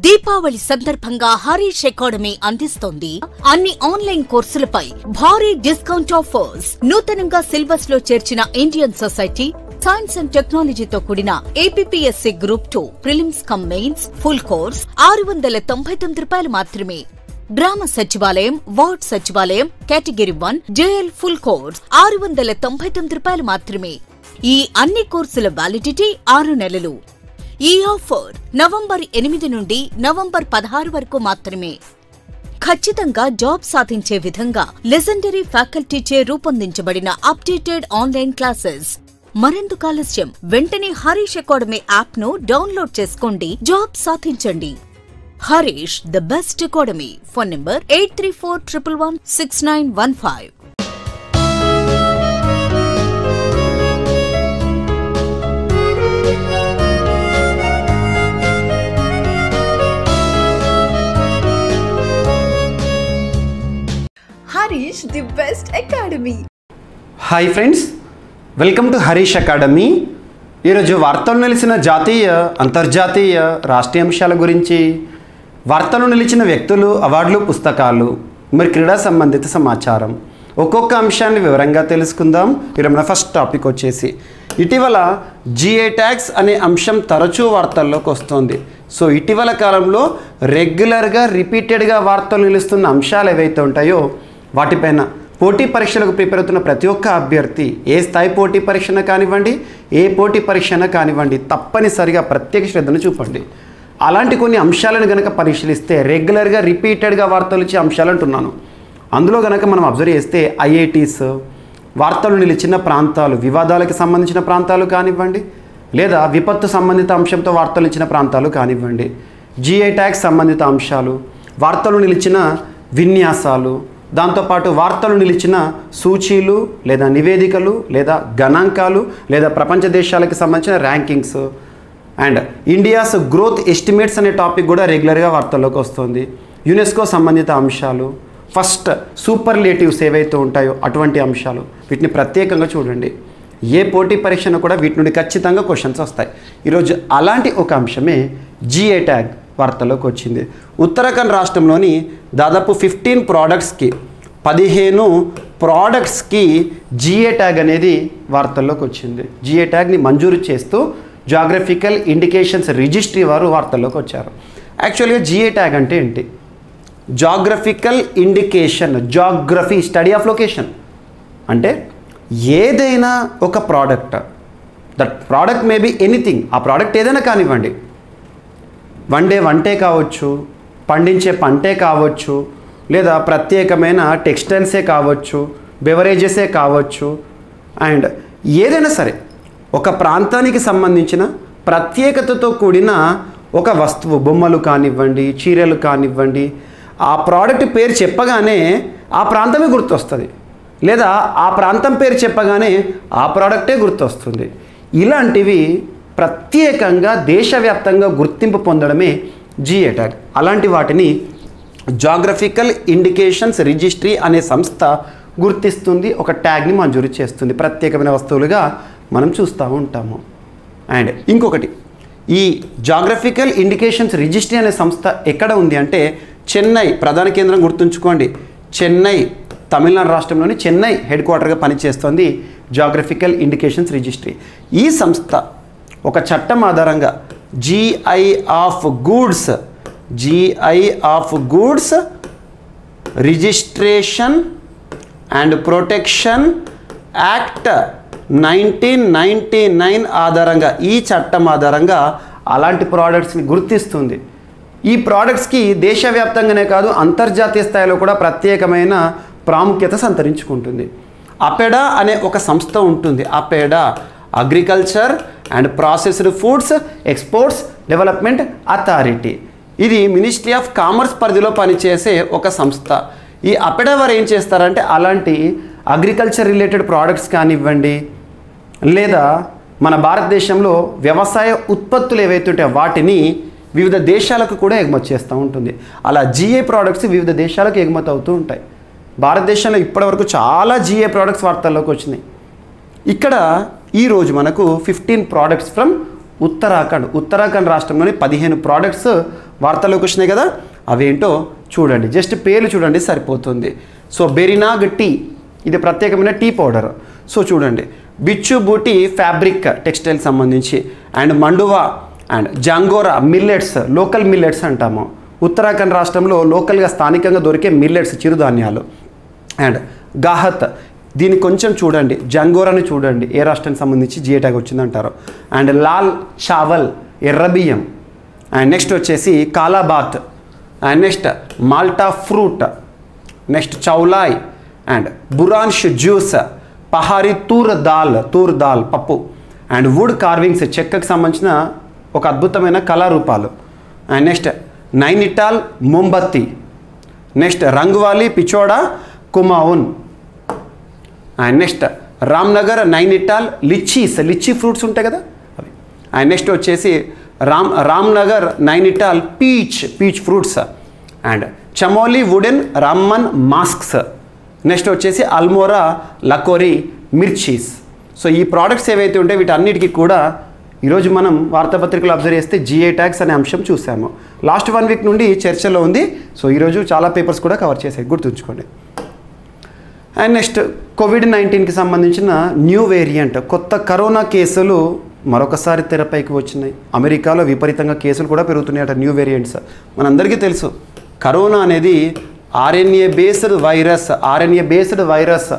దీపావళి సందర్భంగా హరీష్ అకాడమీ అందిస్తోంది అన్ని ఆన్లైన్ కోర్సులపై భారీ డిస్కౌంట్ ఆఫర్స్. నూతనంగా సిలబస్ లో చేర్చిన ఇండియన్ సొసైటీ, సైన్స్ అండ్ టెక్నాలజీతో కూడిన APSC group 2 prelims come mains full course 699 రూపాయలు మాత్రమే. గ్రామ సచివాలయం, వార్డ్ సచివాలయం కేటగిరీ 1 జేఎల్ ఫుల్ కోర్స్ 699 రూపాయలు మాత్రమే. ఈ అన్ని కోర్సుల వ్యాలిడిటీ 6 నెలలు. ఈ ఆఫర్ నవంబర్ 8 నుండి నవంబర్ 16 వరకు మాత్రమే. ఖచ్చితంగా జాబ్ సాధించే విధంగా లెజెండరీ ఫ్యాకల్టీచే రూపొందించబడిన అప్డేటెడ్ ఆన్లైన్ క్లాసెస్. మరెందుకు ఆలస్యం? వెంటనే హరీష్ అకాడమీ యాప్ ను డౌన్లోడ్ చేసుకోండి, జాబ్ సాధించండి. Harish the best academy. Phone number 8341116915. Harish, the best academy. Hi friends, welcome to Harish academy. ఈరోజు వార్తలు నిలిచిన జాతీయ, అంతర్జాతీయ, రాష్ట్రీయ అంశాల గురించి, వార్తలు నిలిచిన వ్యక్తులు, అవార్డులు, పుస్తకాలు, మరి క్రీడా సంబంధిత సమాచారం, ఒక్కొక్క అంశాన్ని వివరంగా తెలుసుకుందాం. ఈరోజు మన ఫస్ట్ టాపిక్ వచ్చేసి ఇటీవల జిఐ ట్యాగ్స్ అనే అంశం తరచూ వార్తల్లోకి వస్తుంది. సో ఇటీవల కాలంలో రెగ్యులర్గా రిపీటెడ్గా వార్తలు నిలుస్తున్న అంశాలు ఏవైతే ఉంటాయో వాటిపైన పోటీ పరీక్షలకు ప్రిపేర్ అవుతున్న ప్రతి ఒక్క అభ్యర్థి, ఏ స్థాయి పోటీ పరీక్షన కానివ్వండి, ఏ పోటీ పరీక్షన కానివ్వండి, తప్పనిసరిగా ప్రత్యేక శ్రద్ధను చూపండి. అలాంటి కొన్ని అంశాలను కనుక పరిశీలిస్తే రెగ్యులర్గా రిపీటెడ్గా వార్తలు ఇచ్చే అంశాలు అంటున్నాను. అందులో కనుక మనం అబ్జర్వ్ చేస్తే ఐఐటీస్, వార్తలు నిలిచిన ప్రాంతాలు, వివాదాలకు సంబంధించిన ప్రాంతాలు కానివ్వండి, లేదా విపత్తు సంబంధిత అంశంతో వార్తలు ఇచ్చిన ప్రాంతాలు కానివ్వండి, జిఐ ట్యాగ్స్ సంబంధిత అంశాలు, వార్తలు నిలిచిన విన్యాసాలు, దాంతోపాటు వార్తలు నిలిచిన సూచీలు లేదా నివేదికలు లేదా గణాంకాలు లేదా ప్రపంచ దేశాలకు సంబంధించిన rankings and India's growth estimates అనే టాపిక్ కూడా రెగ్యులర్గా వార్తల్లోకి వస్తుంది. యునెస్కో సంబంధిత అంశాలు, ఫస్ట్ సూపర్లేటివ్స్ ఏవైతే ఉంటాయో అటువంటి అంశాలు, వీటిని ప్రత్యేకంగా చూడండి. ఏ పోటీ పరీక్షను కూడా వీటి నుండి ఖచ్చితంగా క్వశ్చన్స్ వస్తాయి. ఈరోజు అలాంటి ఒక అంశమే జిఐ ట్యాగ్ వార్తలోకి వచ్చింది. ఉత్తరాఖండ్ రాష్ట్రంలోని దాదాపు 15 ప్రోడక్ట్స్కి జిఐ ట్యాగ్ అనేది వార్తల్లోకి వచ్చింది. జిఐ ట్యాగ్ని మంజూరు చేస్తూ జాగ్రఫికల్ ఇండికేషన్స్ రిజిస్ట్రీ వారు వార్తల్లోకి వచ్చారు. యాక్చువల్గా జిఐ ట్యాగ్ అంటే ఏంటి? Geographical indication, geography study of location. అంటే ఏదైనా ఒక product, that product may be anything, ఆ ప్రోడక్ట్ ఏదైనా కానివ్వండి, వంటే కావచ్చు, పండించే పంటే కావచ్చు, లేదా ప్రత్యేకమైన టెక్స్టైల్సే కావచ్చు, బెవరేజెసే కావచ్చు, అండ్ ఏదైనా సరే ఒక ప్రాంతానికి సంబంధించిన ప్రత్యేకతతో కూడిన ఒక వస్తువు, బొమ్మలు కానివ్వండి, చీరలు కానివ్వండి, ఆ ప్రోడక్ట్ పేరు చెప్పగానే ఆ ప్రాంతమే గుర్తొస్తుంది, లేదా ఆ ప్రాంతం పేరు చెప్పగానే ఆ ప్రోడక్టే గుర్తొస్తుంది. ఇలాంటివి ప్రత్యేకంగా దేశవ్యాప్తంగా గుర్తింపు పొందడమే జిఐ ట్యాగ్. అలాంటి వాటిని జాగ్రఫికల్ ఇండికేషన్స్ రిజిస్ట్రీ అనే సంస్థ గుర్తిస్తుంది, ఒక ట్యాగ్ని మంజూరు చేస్తుంది. ప్రత్యేకమైన వస్తువులుగా మనం చూస్తూ ఉంటాము. అండ్ ఇంకొకటి, ఈ జాగ్రఫికల్ ఇండికేషన్స్ రిజిస్ట్రీ అనే సంస్థ ఎక్కడ ఉంది అంటే చెన్నై ప్రధాన కేంద్రం, గుర్తుంచుకోండి. చెన్నై, తమిళనాడు రాష్ట్రంలోని చెన్నై హెడ్ క్వార్టర్గా పనిచేస్తుంది జాగ్రఫికల్ ఇండికేషన్స్ రిజిస్ట్రీ. ఈ సంస్థ ఒక చట్టం ఆధారంగా GI of goods registration and protection act 1999 ఆధారంగా, ఈ చట్టం ఆధారంగా అలాంటి ప్రోడక్ట్స్ని గుర్తిస్తుంది. ఈ ప్రోడక్ట్స్కి దేశవ్యాప్తంగానే కాదు అంతర్జాతీయ స్థాయిలో కూడా ప్రత్యేకమైన ప్రాముఖ్యత సంతరించుకుంటుంది. అపెడా అనే ఒక సంస్థ ఉంటుంది. APEDA agriculture and processed foods exports development authority. ఇది మినిస్ట్రీ ఆఫ్ కామర్స్ పరిధిలో పనిచేసే ఒక సంస్థ. ఈ అపెడా వారు ఏం చేస్తారంటే అలాంటి అగ్రికల్చర్ రిలేటెడ్ ప్రోడక్ట్స్ కానివ్వండి, లేదా మన భారతదేశంలో వ్యవసాయ ఉత్పత్తులు ఏవైతే ఉంటాయో వాటిని వివిధ దేశాలకు కూడా ఎగుమతి చేస్తూ ఉంటుంది. అలా జిఐ ప్రోడక్ట్స్ వివిధ దేశాలకు ఎగుమతి అవుతూ ఉంటాయి. భారతదేశంలో ఇప్పటివరకు చాలా జిఐ ప్రోడక్ట్స్ వార్తల్లోకి వచ్చినాయి. ఇక్కడ ఈరోజు మనకు 15 ప్రోడక్ట్స్ ఫ్రమ్ ఉత్తరాఖండ్ రాష్ట్రంలోని 15 ప్రోడక్ట్స్ వార్తల్లోకి వచ్చినాయి కదా, అవేంటో చూడండి, జస్ట్ పేర్లు చూడండి సరిపోతుంది. సో బెరినాగ్ టీ, ఇది ప్రత్యేకమైన టీ పౌడర్. సో చూడండి, బిచ్చు బూటి ఫ్యాబ్రిక్ టెక్స్టైల్ సంబంధించి, and mandua and jhangora millets, local millets అంటాము. ఉత్తరాఖండ్ రాష్ట్రంలో లోకల్గా స్థానికంగా దొరికే మిల్లెట్స్, చిరుధాన్యాలు. అండ్ గాహత్, దీన్ని కొంచెం చూడండి, జంగోరాని చూడండి ఏ రాష్ట్రానికి సంబంధించి జిఐ ట్యాగ్ వచ్చిందంటారు. అండ్ లాల్ చావల్, ఎర్రబియ్యం. అండ్ నెక్స్ట్ వచ్చేసి Kalabath, and next Malta fruit, next Chaulai, and Buransh juice, Pahari Toor Dal పప్పు. అండ్ వుడ్ కార్వింగ్స్, చెక్కకు సంబంధించిన ఒక అద్భుతమైన కళారూపాలు. And next Nainital Mombatti, next Rangwali Pichhoda Kumaon. And next Ramnagar Nainital litchi fruits ఉంటాయి కదా అవి. అండ్ నెక్స్ట్ వచ్చేసి Ramnagar Nainital peach fruits. And Chamoli wooden Ramman masks. Next వచ్చేసి అల్మోరా లకోరి మిర్చీస్. సో ఈ ప్రోడక్ట్స్ ఏవైతే ఉంటాయో వీటన్నిటికీ కూడా ఈరోజు మనం వార్తాపత్రికలు అబ్జర్వ్ చేస్తే జిఐ ట్యాగ్స్ అనే అంశం చూసాము. లాస్ట్ 1 వీక్ నుండి చర్చలో ఉంది. సో ఈరోజు చాలా పేపర్స్ కూడా కవర్ చేసాయి, గుర్తుంచుకోండి. అండ్ నెక్స్ట్ కోవిడ్-19కి సంబంధించిన న్యూ వేరియంట్, కొత్త కరోనా కేసులు మరొకసారి తెరపైకి వచ్చినాయి. అమెరికాలో విపరీతంగా కేసులు కూడా పెరుగుతున్నాయట, న్యూ వేరియంట్స్. మనందరికీ తెలుసు కరోనా అనేది ఆర్ఎన్ఏ బేస్డ్ వైరస్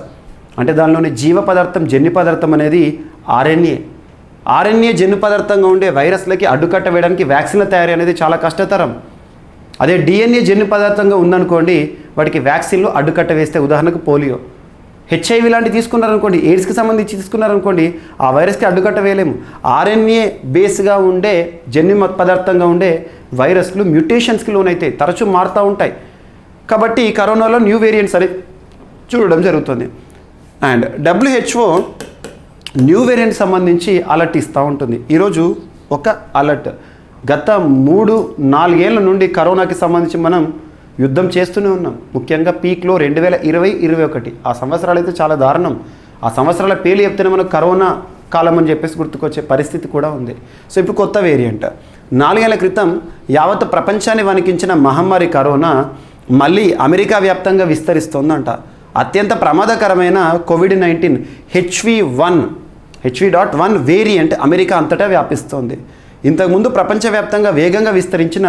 అంటే దానిలోని జీవ పదార్థం, జన్యు పదార్థం అనేది ఆర్ఎన్ఏ జన్యు పదార్థంగా ఉండే వైరస్లకి అడ్డుకట్ట వేయడానికి వ్యాక్సిన్ల తయారీ అనేది చాలా కష్టతరం. అదే డిఎన్ఏ జన్యు పదార్థంగా ఉందనుకోండి, వాటికి వ్యాక్సిన్లు అడ్డుకట్ట వేస్తే, ఉదాహరణకు పోలియో, హెచ్ఐవి లాంటివి తీసుకున్నారనుకోండి, ఎయిడ్స్కి సంబంధించి తీసుకున్నారనుకోండి, ఆ వైరస్కి అడ్డుకట్ట వేయలేము. ఆర్ఎన్ఏ బేస్గా ఉండే జన్యు పదార్థంగా ఉండే వైరస్లు మ్యూటేషన్స్కి లోనైతే తరచూ మారుతూ ఉంటాయి. కాబట్టి కరోనాలో న్యూ వేరియంట్స్ అనేది చూడడం జరుగుతుంది. అండ్ WHO న్యూ వేరియంట్ సంబంధించి అలర్ట్ ఇస్తూ ఉంటుంది. ఈరోజు ఒక అలర్ట్, గత 3-4 ఏళ్ళ నుండి కరోనాకి సంబంధించి మనం యుద్ధం చేస్తూనే ఉన్నాం. ముఖ్యంగా పీక్లో 2020-21 ఆ సంవత్సరాలు అయితే చాలా దారుణం. ఆ సంవత్సరాల పేర్లు చెప్తేనే మనకు కరోనా కాలం అని చెప్పేసి గుర్తుకొచ్చే పరిస్థితి కూడా ఉంది. సో ఇప్పుడు కొత్త వేరియంట్, 4 ఏళ్ల క్రితం యావత్ ప్రపంచాన్ని వణికించిన మహమ్మారి కరోనా మళ్ళీ అమెరికా వ్యాప్తంగా విస్తరిస్తోందంట. అత్యంత ప్రమాదకరమైన కోవిడ్-19 HV.1 వేరియంట్ అమెరికా అంతటా వ్యాపిస్తోంది. ఇంతకుముందు ప్రపంచవ్యాప్తంగా వేగంగా విస్తరించిన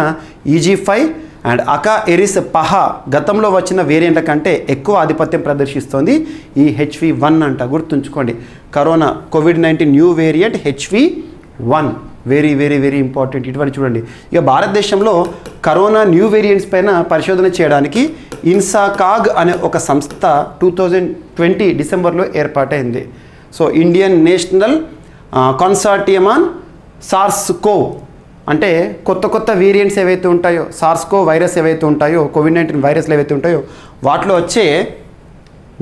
EG5 అండ్ అకా ఎరిస్ పహా గతంలో వచ్చిన వేరియంట్ల కంటే ఎక్కువ ఆధిపత్యం ప్రదర్శిస్తోంది ఈ HV1 అంట. గుర్తుంచుకోండి, corona COVID-19 new variant HV1 very important. ఇటువంటి చూడండి, ఇక భారతదేశంలో కరోనా న్యూ వేరియంట్స్ పైన పరిశోధన చేయడానికి ఇన్సాకాగ్ అనే ఒక సంస్థ 2020 డిసెంబర్లో ఏర్పాటైంది. So Indian national consortium on SARS CoV అంటే కొత్త వేరియంట్స్ ఏవైతే ఉంటాయో, సార్స్-కోవ్ వైరస్ ఏవైతే ఉంటాయో, కోవిడ్-19 వైరస్లు ఏవైతే ఉంటాయో వాటిలో వచ్చే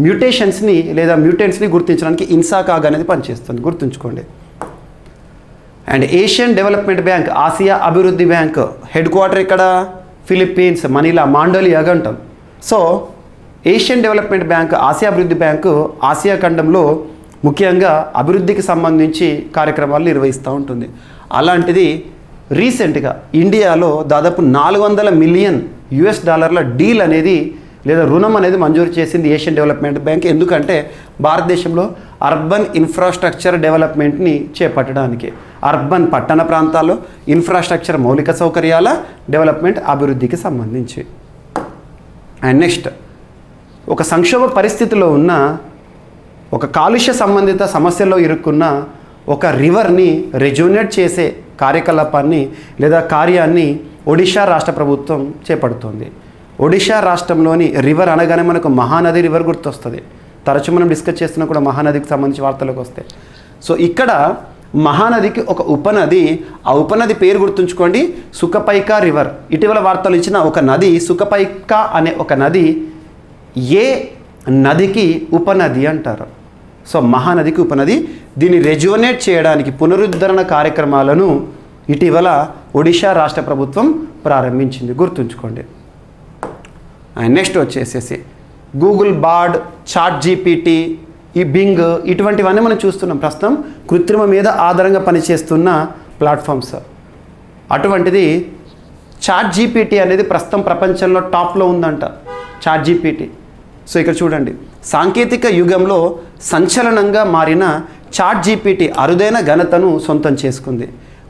మ్యూటేషన్స్ని లేదా మ్యూటెంట్స్ని గుర్తించడానికి ఇన్సాకాగ్ అనేది పనిచేస్తుంది, గుర్తుంచుకోండి. And Asian development bank, Asia అభివృద్ధి బ్యాంక్ హెడ్ క్వార్టర్ ఇక్కడ ఫిలిప్పీన్స్, మనీలా, మాండోలియాగా అంటాం. So Asian development bank, Asia అభివృద్ధి బ్యాంకు ఆసియా ఖండంలో ముఖ్యంగా అభివృద్ధికి సంబంధించి కార్యక్రమాలు నిర్వహిస్తూ ఉంటుంది. అలాంటిది రీసెంట్గా ఇండియాలో దాదాపు $400 మిలియన్ డీల్ అనేది లేదా రుణం అనేది మంజూరు చేసింది ఏషియన్ డెవలప్మెంట్ బ్యాంక్. ఎందుకంటే భారతదేశంలో అర్బన్ ఇన్ఫ్రాస్ట్రక్చర్ డెవలప్మెంట్ని చేపట్టడానికి, అర్బన్ పట్టణ ప్రాంతాల్లో ఇన్ఫ్రాస్ట్రక్చర్ మౌలిక సౌకర్యాల డెవలప్మెంట్ అభివృద్ధికి సంబంధించి. అండ్ నెక్స్ట్, ఒక సంక్షోభ పరిస్థితిలో ఉన్న, ఒక కాలుష్య సంబంధిత సమస్యల్లో ఇరుక్కున్న ఒక రివర్ని రెజ్యూనేట్ చేసే కార్యకలాపాన్ని లేదా కార్యాన్ని ఒడిషా రాష్ట్ర ప్రభుత్వం చేపడుతుంది. ఒడిషా రాష్ట్రంలోని రివర్ అనగానే మనకు మహానది రివర్ గుర్తొస్తుంది. తరచూ మనం డిస్కస్ చేస్తున్నా కూడా మహానదికి సంబంధించి వార్తలకు వస్తే. సో ఇక్కడ మహానదికి ఒక ఉపనది, ఆ ఉపనది పేరు గుర్తుంచుకోండి, సుఖపైకా రివర్. ఇటీవల వార్తలు ఇచ్చిన ఒక నది సుఖపైకా అనే ఒక నది ఏ నదికి ఉపనది అంటారు. సో మహానదికి ఉపనది. దీన్ని రెజ్యూనేట్ చేయడానికి పునరుద్ధరణ కార్యక్రమాలను ఇటీవల ఒడిషా రాష్ట్ర ప్రభుత్వం ప్రారంభించింది, గుర్తుంచుకోండి. అండ్ నెక్స్ట్ వచ్చేసేసి గూగుల్ బార్డ్, ChatGPT, ఈ బింగ్, ఇటువంటివన్నీ మనం చూస్తున్నాం. ప్రస్తుతం కృత్రిమ మీద ఆధారంగా పనిచేస్తున్న ప్లాట్ఫామ్స్. అటువంటిది చాట్ జీపీటీ అనేది ప్రస్తుతం ప్రపంచంలో టాప్లో ఉందంట చాట్ జీపీటీ. సో ఇక్కడ చూడండి, సాంకేతిక యుగంలో సంచలనంగా మారిన చాట్ జీపీటీ అరుదైన ఘనతను సొంతం చేసుకుంది.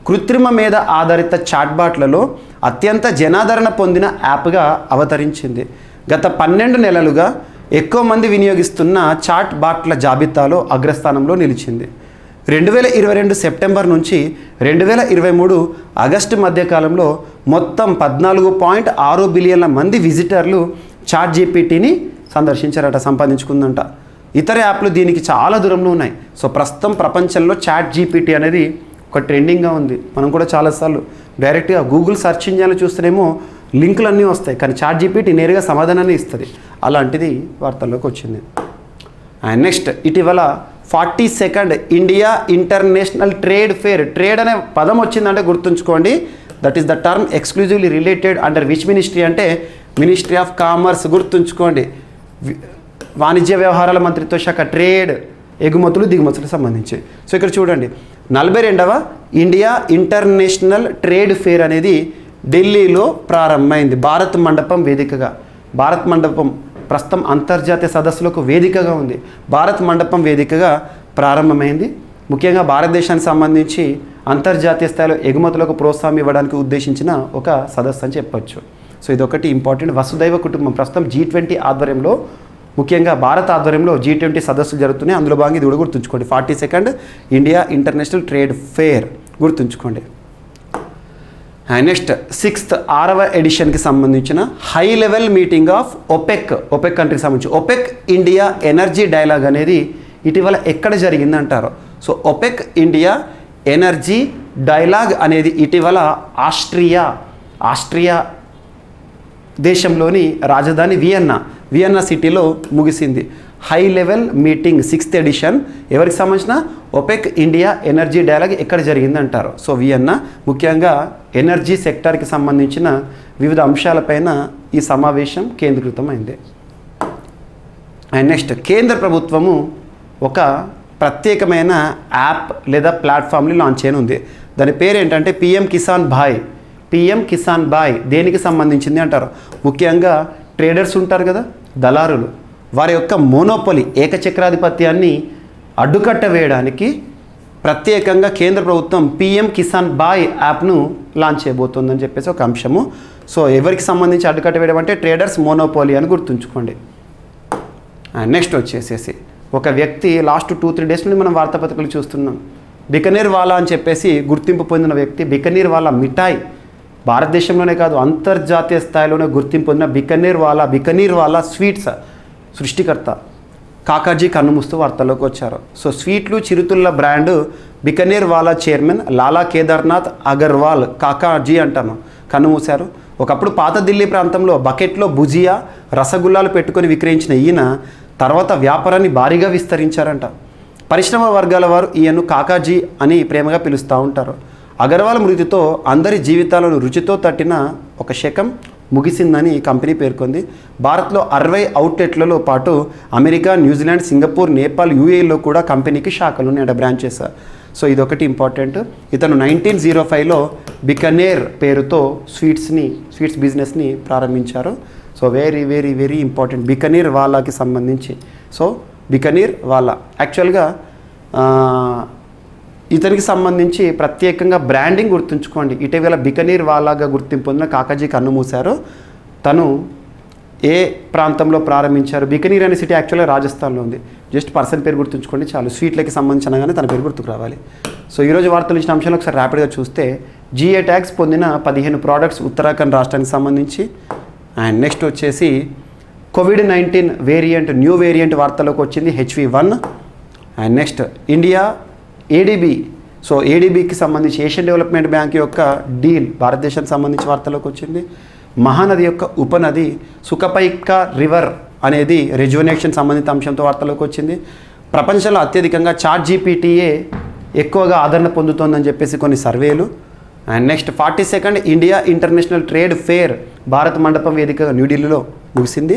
కృత్రిమ మీద ఆధారిత చాట్బాట్లలో అత్యంత జనాదరణ పొందిన యాప్గా అవతరించింది. గత 12 నెలలుగా ఎక్కువ మంది వినియోగిస్తున్న చాట్ బాట్ల జాబితాలో అగ్రస్థానంలో నిలిచింది. 2022 సెప్టెంబర్ నుంచి 2023 ఆగస్టు మధ్యకాలంలో మొత్తం 14.6 బిలియన్ల మంది విజిటర్లు చాట్ జీపీటీని సందర్శించారట, సంపాదించుకుందంట. ఇతర యాప్లు దీనికి చాలా దూరంలో ఉన్నాయి. సో ప్రస్తుతం ప్రపంచంలో చాట్ జీపీటీ అనేది ఒక ట్రెండింగ్గా ఉంది. మనం కూడా చాలాసార్లు డైరెక్ట్గా గూగుల్ సెర్చ్ ఇంజిన్లో చూస్తేనేమో లింకులు అన్నీ వస్తాయి, కానీ చాట్ జీపీటీ నేరుగా సమాధానాన్ని ఇస్తుంది. అలాంటిది వార్తల్లోకి వచ్చింది. అండ్ నెక్స్ట్, ఇటీవల 42nd India international trade fair. Trade అనే పదం వచ్చిందంటే గుర్తుంచుకోండి, that is the term exclusively related under which ministry అంటే మినిస్ట్రీ ఆఫ్ కామర్స్. గుర్తుంచుకోండి, వాణిజ్య వ్యవహారాల మంత్రిత్వ శాఖ. ట్రేడ్ ఎగుమతులు దిగుమతులకు సంబంధించి. సో ఇక్కడ చూడండి, 42వ ఇండియా ఇంటర్నేషనల్ ట్రేడ్ ఫేర్ అనేది ఢిల్లీలో ప్రారంభమైంది భారత్ మండపం వేదికగా. భారత్ మండపం ప్రస్తుతం అంతర్జాతీయ సదస్సులకు వేదికగా ఉంది. భారత్ మండపం వేదికగా ప్రారంభమైంది. ముఖ్యంగా భారతదేశానికి సంబంధించి అంతర్జాతీయ స్థాయిలో ఎగుమతులకు ప్రోత్సాహం ఇవ్వడానికి ఉద్దేశించిన ఒక సదస్సు అని చెప్పొచ్చు. సో ఇదొకటి ఇంపార్టెంట్. వసుదైవ కుటుంబం ప్రస్తుతం G20 ఆధ్వర్యంలో, ముఖ్యంగా భారత ఆధ్వర్యంలో G20 సదస్సులు జరుగుతున్నాయి. అందులో భాగంగా ఇది కూడా గుర్తుంచుకోండి, 42nd India international trade fair గుర్తుంచుకోండి. అండ్ నెక్స్ట్ 6వ ఎడిషన్కి సంబంధించిన high level meeting of OPEC కంట్రీకి సంబంధించి ఒపెక్ ఇండియా ఎనర్జీ డైలాగ్ అనేది ఇటీవల ఎక్కడ జరిగిందంటారు. So OPEC India energy dialogue అనేది ఇటీవల ఆస్ట్రియా దేశంలోని రాజధాని వియన్నా సిటీలో ముగిసింది. High level meeting 6th edition ఎవరికి సంబంధించిన ఒపెక్ ఇండియా ఎనర్జీ డైలాగ్ ఎక్కడ జరిగింది అంటారు. సో వియన్నా, ముఖ్యంగా ఎనర్జీ సెక్టార్కి సంబంధించిన వివిధ అంశాలపైన ఈ సమావేశం కేంద్రీకృతమైంది. అండ్ నెక్స్ట్, కేంద్ర ప్రభుత్వము ఒక ప్రత్యేకమైన యాప్ లేదా ప్లాట్ఫామ్ని లాంచ్ చేయనుంది. దాని పేరు ఏంటంటే పిఎం కిసాన్ బాయ్. దేనికి సంబంధించింది అంటారు. ముఖ్యంగా ట్రేడర్స్ ఉంటారు కదా, దళారులు, వారి యొక్క మోనోపొలి ఏకచక్రాధిపత్యాన్ని అడ్డుకట్ట వేయడానికి ప్రత్యేకంగా కేంద్ర ప్రభుత్వం పిఎం కిసాన్ బాయ్ యాప్ను లాంచ్ చేయబోతుందని చెప్పేసి ఒక అంశము. సో ఎవరికి సంబంధించి అడ్డుకట్ట వేయడం అంటే ట్రేడర్స్ మోనోపోలీ అని గుర్తుంచుకోండి. నెక్స్ట్ వచ్చేసేసి ఒక వ్యక్తి లాస్ట్ 2-3 డేస్ నుండి మనం వార్తాపత్రికలు చూస్తున్నాం. బికనీర్ వాలా అని చెప్పేసి గుర్తింపు పొందిన వ్యక్తి. బికనీర్ వాలా మిఠాయి భారతదేశంలోనే కాదు అంతర్జాతీయ స్థాయిలోనే గుర్తింపు పొందిన బికనీర్ వాలా స్వీట్స్ సృష్టికర్త కాకాజీ కన్నుమూస్తూ వార్తల్లోకి వచ్చారు. సో స్వీట్లు చిరుతుళ్ళ బ్రాండ్ బికనీర్ వాలా చైర్మన్ లాలా కేదార్నాథ్ అగర్వాల్ కాకాజీ అంటాము కన్నుమూశారు. ఒకప్పుడు పాత ఢిల్లీ ప్రాంతంలో బకెట్లో భుజియా రసగుల్లాలు పెట్టుకొని విక్రయించిన ఈయన తర్వాత వ్యాపారాన్ని భారీగా విస్తరించారంట. పరిశ్రమ వర్గాల వారు ఈయన్ను కాకాజీ అని ప్రేమగా పిలుస్తూ ఉంటారు. అగర్వాల్ మృతితో అందరి జీవితాలను రుచితో తట్టిన ఒక శకం ముగిసిందని కంపెనీ పేర్కొంది. భారత్లో 60 అవుట్లెట్లలో పాటు అమెరికా, న్యూజిలాండ్, సింగపూర్, నేపాల్, UAEలో కూడా కంపెనీకి శాఖలు ఉన్నాయంట, బ్రాంచెస్. సో ఇదొకటి ఇంపార్టెంట్. ఇతను 1905లో బికనేర్ పేరుతో స్వీట్స్ బిజినెస్ని ప్రారంభించారు. So very very very important Bikaner వాలాకి సంబంధించి. సో బికనీర్ వాలా యాక్చువల్గా ఇతనికి సంబంధించి ప్రత్యేకంగా బ్రాండింగ్ గుర్తుంచుకోండి. ఇటీవల బికనీర్ వాలాగా గుర్తింపు పొందిన కాకాజీ కన్నుమూశారు. తను ఏ ప్రాంతంలో ప్రారంభించారు? బికనీర్ అనే సిటీ యాక్చువల్గా రాజస్థాన్లో ఉంది. జస్ట్ పర్సన్ పేరు గుర్తుంచుకోండి చాలు. స్వీట్లకి సంబంధించినగానే తన పేరు గుర్తుకు రావాలి. సో ఈరోజు వార్తలు ఇచ్చిన అంశాలు ఒకసారి ర్యాపిడ్గా చూస్తే GI ట్యాగ్స్ పొందిన 15 ప్రోడక్ట్స్ ఉత్తరాఖండ్ రాష్ట్రానికి సంబంధించి. అండ్ నెక్స్ట్ వచ్చేసి COVID-19 వేరియంట్ న్యూ వేరియంట్ వార్తలోకి వచ్చింది HV1. And next India ADB. So ADBకి సంబంధించి ఏషియన్ డెవలప్మెంట్ బ్యాంక్ యొక్క డీల్ భారతదేశానికి సంబంధించి వార్తలోకి వచ్చింది. మహానది యొక్క ఉపనది సుఖపైకా రివర్ అనేది రెజ్యునేషన్ సంబంధిత అంశంతో వార్తలోకి వచ్చింది. ప్రపంచంలో అత్యధికంగా చాట్ జీపీటీయే ఎక్కువగా ఆదరణ పొందుతోందని చెప్పేసి కొన్ని సర్వేలు. And next 42nd India international trade fair Bharat Mandapam వేదికగా న్యూఢిల్లీలో ముగిసింది,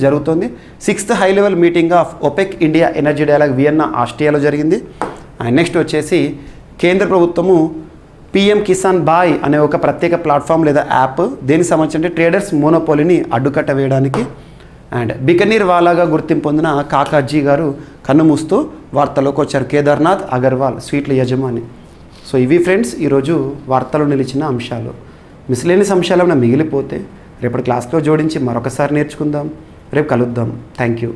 జరుగుతోంది. 6th high level meeting of OPEC India energy dialogue Vienna ఆస్ట్రియాలో జరిగింది. అండ్ నెక్స్ట్ వచ్చేసి కేంద్ర ప్రభుత్వము పిఎం కిసాన్ బాయ్ అనే ఒక ప్రత్యేక ప్లాట్ఫామ్ లేదా యాప్ దేనికి సంబంధించి అంటే ట్రేడర్స్ మోనోపోలీని అడ్డుకట్ట వేయడానికి. అండ్ బికనీర్ వాలాగా గుర్తింపు పొందిన కాకాజీ గారు కన్నుమూస్తూ వార్తలోకి వచ్చారు. కేదార్నాథ్ అగర్వాల్ స్వీట్ల యజమాని. సో ఇవి ఫ్రెండ్స్ ఈరోజు వార్తలు నిలిచిన అంశాలు. మిస్లేనియస్ అంశాలు ఏమైనా మిగిలిపోతే రేపటి క్లాస్లో జోడించి మరొకసారి నేర్చుకుందాం. రేపు కలుద్దాం. Thank you.